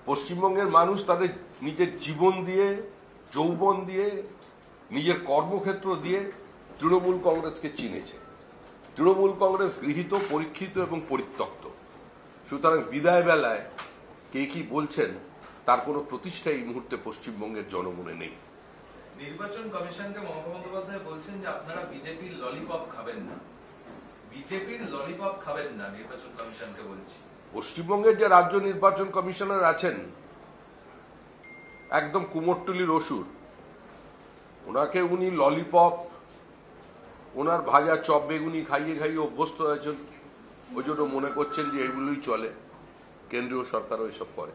পশ্চিমবঙ্গের মানুষ তাদের নিজের জীবন দিয়ে, যৌবন দিয়ে, নিজের কর্মক্ষেত্র দিয়ে তৃণমূল কংগ্রেসকে চিনেছে। তৃণমূল কংগ্রেস গৃহীত, পরীক্ষিত এবং পরিত্যক্ত। সুতরাং বিদায় বেলায় কে কি বলছেন তার কোনো প্রতিষ্ঠা এই মুহূর্তে পশ্চিমবঙ্গের জনমনে নেই। নির্বাচন কমিশনকে মমতা বন্দ্যোপাধ্যায় বলছেন যে আপনারা বিজেপির ললিপপ খাবেন না, বিজেপির ললিপপ খাবেন না, নির্বাচন কমিশনকে বলছি। পশ্চিমবঙ্গের যে রাজ্য নির্বাচন কমিশনার আছেন একদম কুমোরটুলির অসুর, ওনাকে উনি ললিপপ, ওনার ভাজা চপ বেগুনি খাইয়ে খাইয়ে অভ্যস্ত হয়েছেন, ওই জন্য মনে করছেন যে এগুলোই চলে, কেন্দ্রীয় সরকারও এসব করে।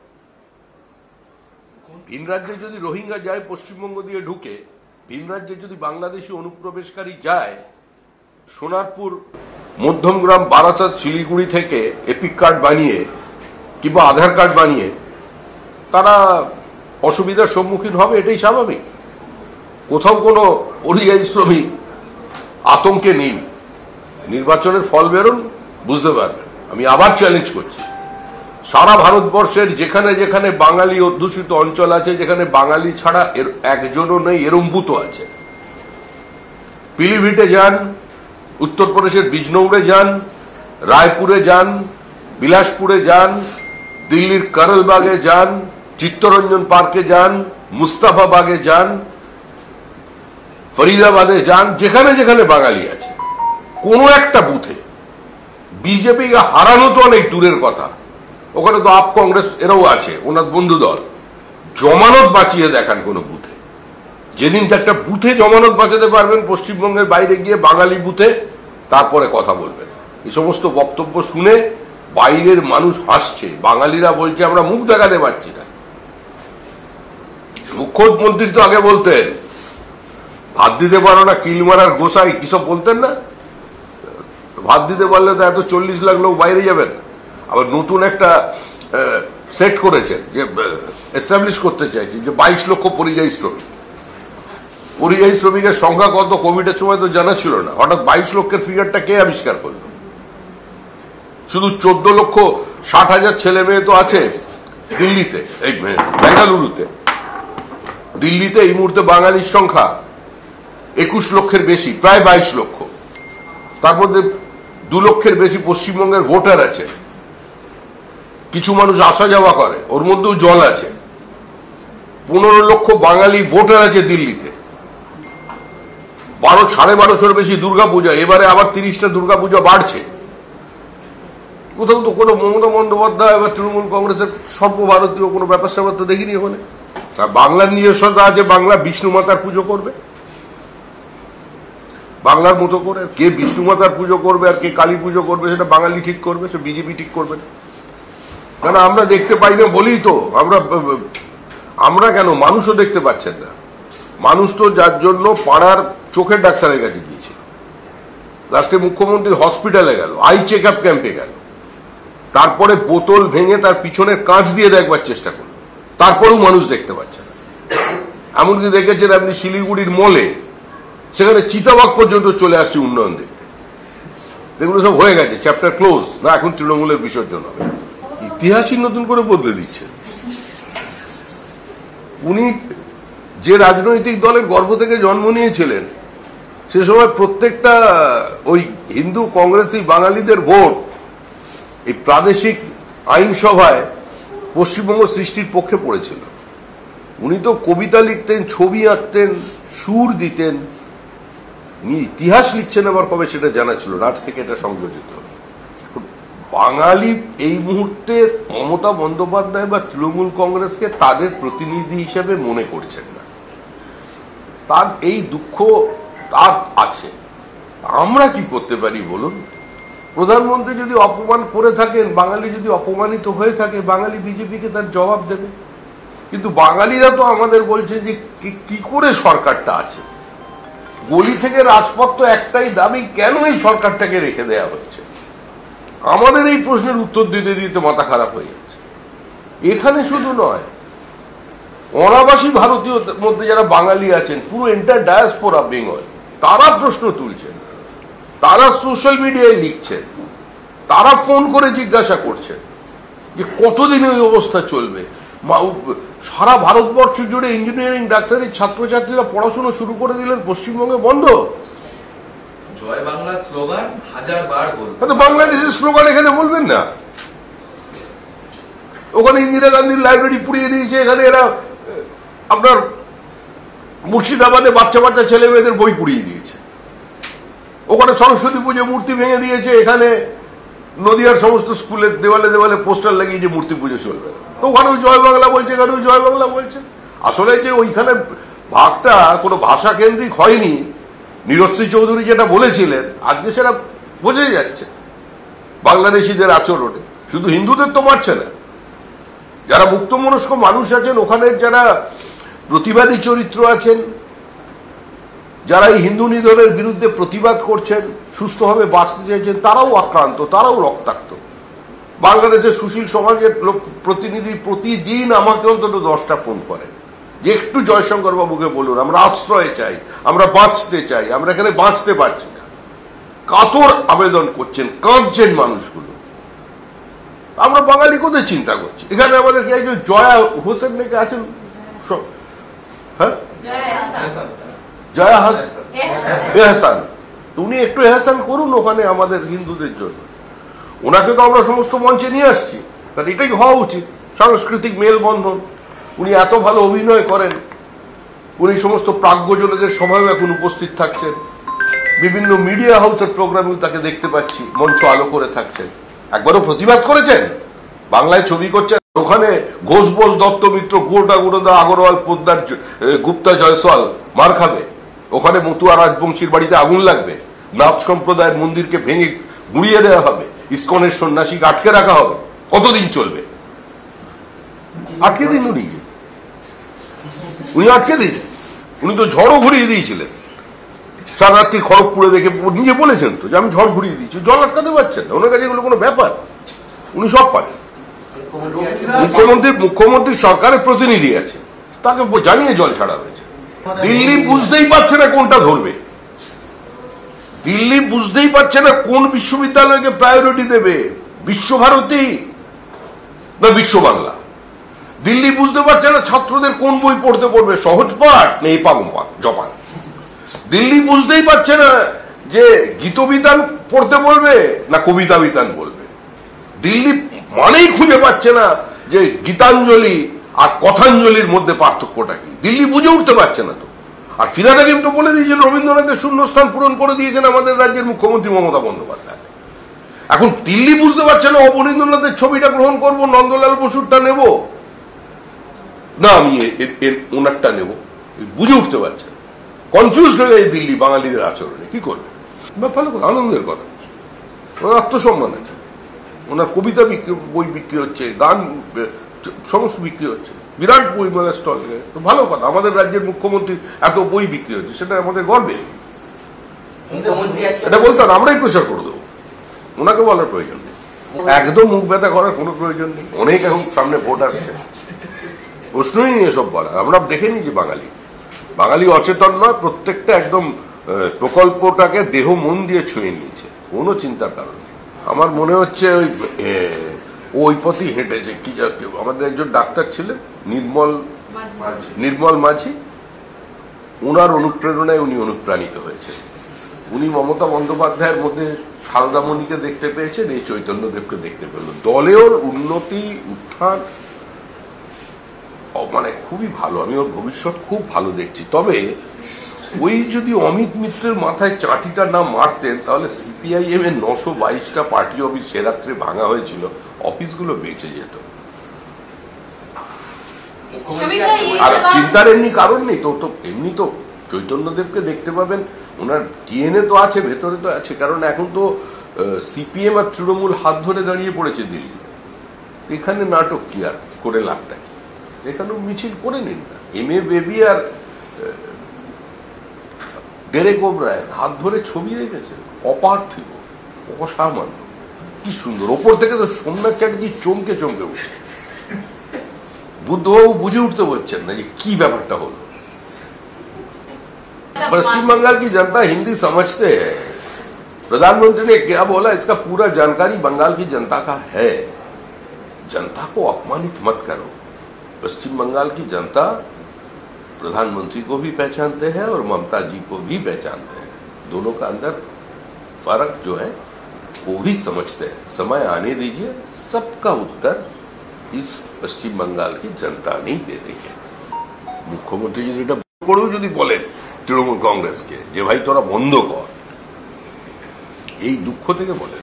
ভিন রাজ্যে যদি রোহিঙ্গা যায় পশ্চিমবঙ্গ দিয়ে ঢুকে, ভিন রাজ্যে যদি বাংলাদেশি অনুপ্রবেশকারী যায়, সোনারপুর, মধ্যমগ্রাম, বারাসাত, শিলিগুড়ি থেকে এপিক কার্ড বানিয়ে কিংবা আধার কার্ড বানিয়ে তারা অসুবিধার সম্মুখীন হবে, এটাই স্বাভাবিক। কোথাও কোনো পরিযায়ী শ্রমিক আতঙ্কে নেই। নির্বাচনের ফল বেরোন, বুঝতে পারবেন। আমি আবার চ্যালেঞ্জ করছি, সারা ভারতবর্ষের যেখানে যেখানে বাঙালি অধ্যুষিত অঞ্চল আছে, যেখানে বাঙালি ছাড়া এর একজনও নেই, এরম বুথ আছে। পিলিভিটে যান, উত্তরপ্রদেশের বিজনৌরে যান, রায়পুরে যান, বিলাসপুরে যান, দিল্লির করলবাগে যান, চিত্তরঞ্জন পার্কে যান, মুস্তাফাবাগে যান, ফরিদাবাদে যান, যেখানে যেখানে বাঙালি আছে, কোনো একটা বুথে বিজেপিকে হারানো তো অনেক দূরের কথা, ওখানে তো আপ কংগ্রেস এরাও আছে, ওনার বন্ধু দল, জমানত বাঁচিয়ে দেখান কোন বুথে। যেদিন একটা বুথে জমানত বাঁচাতে পারবেন পশ্চিমবঙ্গের বাইরে গিয়ে বাঙালি বুথে, তারপরে কথা বলবেন। এই সমস্ত বক্তব্য শুনে বাইরের মানুষ হাসছে, বাঙালিরা বলছে আমরা মুখ দেখাতে পারছি না। মুখ্যমন্ত্রী তো আগে বলতেন ভাত দিতে পারো না কিল মারার গোসাই, কিসব বলতেন না? ভাত দিতে পারলে তো এত 40 লাখ লোক বাইরে যাবেন। আবার নতুন একটা সেট করেছেন, যে এস্টাবলিশ করতে চাইছেন যে 22 লক্ষ পরিযায়ী শ্রমিক। পরিযায়ী শ্রমিকের সংখ্যা কত কোভিডের সময় তো জানা ছিল না, হঠাৎ 22 লক্ষের ফিগারটা কে আবিষ্কার করলো? শুধু 14,60,000 ছেলে মেয়ে তো আছে দিল্লিতে, এই বেঙ্গালুরুতে। দিল্লিতে এই মুহূর্তে বাঙালির সংখ্যা 21 লক্ষের বেশি, প্রায় 22 লক্ষ। তার মধ্যে 2 লক্ষের বেশি পশ্চিমবঙ্গের ভোটার আছে। কিছু মানুষ আসা যাওয়া করে, ওর মধ্যেও জল আছে। 15 লক্ষ বাঙালি ভোটার আছে দিল্লিতে। 12,500 বেশি দুর্গাপূজা, এবারে আবার 30টা দুর্গাপূজা বাড়ছে। কোথাও তো কোনো মমতা বন্দ্যোপাধ্যায় বা তৃণমূল কংগ্রেসের সর্বভারতীয় কোনো ব্যাপার স্যাপার তো দেখিনি ওখানে। আর বাংলার নিজস্বতা আছে, বাংলা বিষ্ণু মাতার পুজো করবে বাংলার মতো করে। কে বিষ্ণু মাতার পুজো করবে আর কে কালী পুজো করবে সেটা বাঙালি ঠিক করবে, সে বিজেপি ঠিক করবে না। কেন আমরা দেখতে পাই না বলেই তো, আমরা কেন, মানুষও দেখতে পাচ্ছেন না। মানুষ তো যার জন্য পাড়ার চোখের ডাক্তারের কাছে গিয়েছিল, লাস্টে মুখ্যমন্ত্রীর হসপিটালে গেল, আই চেক আপ ক্যাম্পে গেল, তারপরে বোতল ভেঙে তার পিছনের কাঁচ দিয়ে দেখবার চেষ্টা করল, তারপরেও মানুষ দেখতে পাচ্ছে না। এমনকি দেখেছেন আপনি শিলিগুড়ির মলে, সেখানে চিতাবাঘ পর্যন্ত চলে আসছে উন্নয়ন দেখতে। এগুলো সব হয়ে গেছে, চ্যাপ্টার ক্লোজ না, এখন তৃণমূলের বিসর্জন হবে। ইতিহাসই নতুন করে বদলে দিচ্ছে। উনি যে রাজনৈতিক দলের গর্ভ থেকে জন্ম নিয়েছিলেন, সে সময় প্রত্যেকটা ওই হিন্দু কংগ্রেসি বাঙালিদের ভোট এই প্রাদেশিক আইনসভায় পশ্চিমবঙ্গ সৃষ্টির পক্ষে পড়েছিল। উনি তো কবিতা লিখতেন, ছবি আঁকতেন, সুর দিতেন। উনি ইতিহাস লিখছেন আবার কবে সেটা জানা ছিল, রাজ থেকে এটা সংযোজিত। বাঙালি এই মুহূর্তে মমতা বন্দ্যোপাধ্যায় বা তৃণমূল কংগ্রেসকে তাদের প্রতিনিধি হিসেবে মনে করছেন না। তার এই দুঃখ তার আছে। আমরা কি করতে পারি বলুন? প্রধানমন্ত্রী যদি অপমান করে থাকেন, বাঙালি যদি অপমানিত হয়ে থাকে, বাঙালি বিজেপিকে তার জবাব দেবে। কিন্তু বাঙালিরা তো আমাদের বলছে যে কি করে সরকারটা আছে। গলি থেকে রাজপথ তো একটাই দাবি, কেন এই সরকারটাকে রেখে দেওয়া হয়েছে? আমাদের এই প্রশ্নের উত্তর দিতে দিতে মাথা খারাপ হয়ে যাচ্ছে। এখানে শুধু নয়, অনাবাসী ভারতীয় মধ্যে যারা বাঙালি আছেন, পুরো এন্টার ডায়াসপোরা বেঙ্গল, তারা প্রশ্ন তুলছেন, তারা সোশ্যাল মিডিয়ায় লিখছেন, তারা ফোন করে জিজ্ঞাসা করছেন যে কতদিন ওই অবস্থা চলবে। সারা ভারতবর্ষ জুড়ে ইঞ্জিনিয়ারিং ডাক্তারি ছাত্রছাত্রীরা পড়াশোনা শুরু করে দিলেন, পশ্চিমবঙ্গে বন্ধ। জয় বাংলা স্লোগান 1000 বার বলবেন, বাংলাদেশের স্লোগান এখানে বলবেন না? ওখানে ইন্দিরা গান্ধীর লাইব্রেরি পুড়িয়ে দিয়েছে, এখানে এরা আপনার মুর্শিদাবাদে বাচ্চা বাচ্চা ছেলে মেয়েদের বই পুড়িয়ে দিয়েছে, ওখানে সরস্বতী পুজো মূর্তি ভেঙে দিয়েছে, এখানে নদিয়ার সমস্ত স্কুলের দেওয়ালে দেওয়ালে পোস্টার লাগিয়েছে মূর্তি পুজো চলবে না, তো ওখানেও জয় বাংলা বলছে, এখানেও জয় বাংলা বলছে। আসলে যে ওইখানে ভাগটা কোনো ভাষা কেন্দ্রিক হয়নি, নীরশ্রী চৌধুরী যেটা বলেছিলেন আজকে সেটা বোঝাই যাচ্ছে বাংলাদেশিদের আচরণে। শুধু হিন্দুদের তো মারছে না, যারা মুক্তমনস্ক মানুষ আছেন, ওখানে যারা প্রতিবাদী চরিত্র আছেন, যারা এই হিন্দু নিধনের বিরুদ্ধে প্রতিবাদ করছেন, সুস্থভাবে বাঁচতে চাইছেন, তারাও আক্রান্ত, তারাও রক্তাক্ত। বাংলাদেশের সুশীল সমাজের প্রতিনিধি প্রতিদিন আমাকে অন্তত 10টা ফোন করে যে একটু জয়শঙ্কর বাবুকে বলুন, আমরা আশ্রয় চাই, আমরা বাঁচতে চাই, আমরা এখানে বাঁচতে পারছি না। কাতর আবেদন করছেন, কাঁদছেন মানুষগুলো। আমরা বাঙালি কোথায় চিন্তা করছি? এখানে আমাদের একজন জয়া হোসেন নাকি আছেন, হ্যাঁ, জয়া এহসান, উনি একটু এহসান করুন ওখানে আমাদের হিন্দুদের জন্য। ওনাকে তো আমরা সমস্ত মঞ্চে নিয়ে আসছি, তাহলে এটাই হওয়া উচিত, সাংস্কৃতিক মেলবন্ধন। উনি এত ভালো অভিনয় করেন, উনি সমস্ত প্রাজ্ঞজনদের সভায় এখন উপস্থিত থাকছেন, বিভিন্ন মিডিয়া হাউসের প্রোগ্রামেও তাকে দেখতে পাচ্ছি মঞ্চ আলো করে থাকছেন। একবারও প্রতিবাদ করেছেন, বাংলায় ছবি করছেন, ওখানে ঘোষ বোস দত্ত মিত্র গোটা গুরুদা আগরওয়াল পোদ্দার গুপ্তা জয়সওয়াল মার খাবে, ওখানে মতুয়া রাজবংশীর বাড়িতে আগুন লাগবে, নাথ সম্প্রদায়ের মন্দিরকে ভেঙে গুঁড়িয়ে দেওয়া হবে, ইসকনের সন্ন্যাসীকে আটকে রাখা হবে। কতদিন চলবে? আটকে দিন, উনি আটকে দিন। উনি তো ঝড়ও ঘুরিয়ে দিয়েছিলেন, সারা রাত্রি খড়গপুরে দেখে নিজে বলেছেন তো যে আমি ঝড় ঘুরিয়ে দিয়েছি, জল আটকাতে পারছেন না। ওনার কাছে এগুলো কোনো ব্যাপার, উনি সব পারেন। মুখ্যমন্ত্রী সরকারের প্রতিনিধি আছে, তাকে জানিয়ে জল ছাড়া হয়েছে। দিল্লি বুঝতেই পারছে না কোনটা ধরবে, দিল্লি বুঝতেই পারছে না কোন বিশ্ববিদ্যালয়কে প্রায়োরিটি দেবে, বিশ্বভারতী না বিশ্ব বাংলা। দিল্লি বুঝতে পারছে না ছাত্রদের কোন বই পড়তে পড়বে, সহজ পাঠ না এই পাগম পাঠ জপান। দিল্লি বুঝতেই পারছে না যে গীতবিতান পড়তে বলবে না কবিতা বিতান বলবে। দিল্লি মানেই খুঁজে পাচ্ছে না যে গীতাঞ্জলি আর কথাঞ্জলির মধ্যে পার্থক্যটা কি, দিল্লি বুঝে উঠতে পারছে না। তো আর ফিরাদ হাকিম তো বলে দিয়েছেন রবীন্দ্রনাথের শূন্যস্থান পূরণ করে দিয়েছেন আমাদের রাজ্যের মুখ্যমন্ত্রী মমতা বন্দ্যোপাধ্যায়। এখন দিল্লি বুঝতে পারছে না অবনীন্দ্রনাথের ছবিটা গ্রহণ করব, নন্দলাল বসুরটা নেব না আমি ওনারটা নেব, বুঝে উঠতে পারছে, কনফিউজ হয়ে যায় দিল্লি বাঙালিদের আচরণে। কি করবে? ভালো কথা, আনন্দের কথা, ওনার আত্মসম্মান আছে, ওনার কবিতা বই বিক্রি হচ্ছে, গান সমস্ত বিক্রি হচ্ছে, বিরাট বই মানে স্টল, ভালো কথা। আমাদের রাজ্যের মুখ্যমন্ত্রী এত বই বিক্রি হচ্ছে, সেটা আমাদের গর্বের। এটা বলতেন আমরাই প্রচার করে দেবো, ওনাকে বলার প্রয়োজন নেই, একদম মুখ ব্যথা করার কোনো প্রয়োজন নেই। অনেক এখন সামনে ভোট আসছে, প্রশ্নই নিয়ে এসব বলা। আমরা দেখে নিই যে বাঙালি অচেতন নয়, প্রত্যেকটা একদম প্রকল্পটাকে দেহ মন দিয়ে ছুঁয়ে নিয়েছে, কোনো চিন্তার কারণ নেই। আমার মনে হচ্ছে ওই পথেই হেঁটেছে। কি আমাদের একজন ডাক্তার ছিলেন নির্মল মাঝি, ওনার অনুপ্রেরণায় উনি অনুপ্রাণিত হয়েছে। উনি মমতা বন্দ্যোপাধ্যায়ের মধ্যে সারদামণিকে দেখতে পেয়েছেন, এই চৈতন্যদেবকে দেখতে পেল। দলের উন্নতি উত্থান মানে খুবই ভালো, আমি ওর ভবিষ্যৎ খুব ভালো দেখছি। তবে ওই যদি অমিত মিত্রের মাথায় চাটিটা না মারতেন, তাহলে সিপিআইএম এর 922টা পার্টি অফিস সে রাত্রে ভাঙা হয়েছিল, অফিসগুলো বেঁচে যেত। আর চিন্তার এমনি কারণ নেই তো, এমনি তো চৈতন্যদেবকে দেখতে পাবেন, ওনার ডিএনএ তো আছে, ভেতরে তো আছে। কারণ এখন তো সিপিএম আর তৃণমূল হাত ধরে দাঁড়িয়ে পড়েছে দিল্লি, এখানে নাটক কি আর করে লাভটা কি? এখানেও মিছিল করে নিন না। এম.এ. বেবি আর ডেরেক ওব্রায়েন হাত ধরে ছবি রেখেছে, অপার্থিব, অসামান্য, কি সুন্দর। ওপর থেকে তো সোমনাথ চ্যাটার্জি চমকে উঠছে। বুদ্ধবাবু বুঝে উঠতে পারছেন না যে কি ব্যাপারটা হলো। पश्चिम बंगाल की जनता हिंदी समझते हैं। प्रधानमंत्री ने क्या बोला, इसका पूरा जानकारी बंगाल की जनता का है। जनता को अपमानित मत करो, पश्चिम बंगाल की जनता प्रधानमंत्री को भी पहचानते हैं और ममता जी को भी पहचानते हैं। दोनों का अंदर फर्क जो है वो भी समझते हैं। समय आने दीजिए, सबका उत्तर इस पश्चिम बंगाल की जनता नहीं दे देगी। মুখ্যমন্ত্রী যদি এটা করেও যদি বলেন তৃণমূল কংগ্রেসকে যে ভাই তোরা বন্ধ কর, এই দুঃখ থেকে বলেন।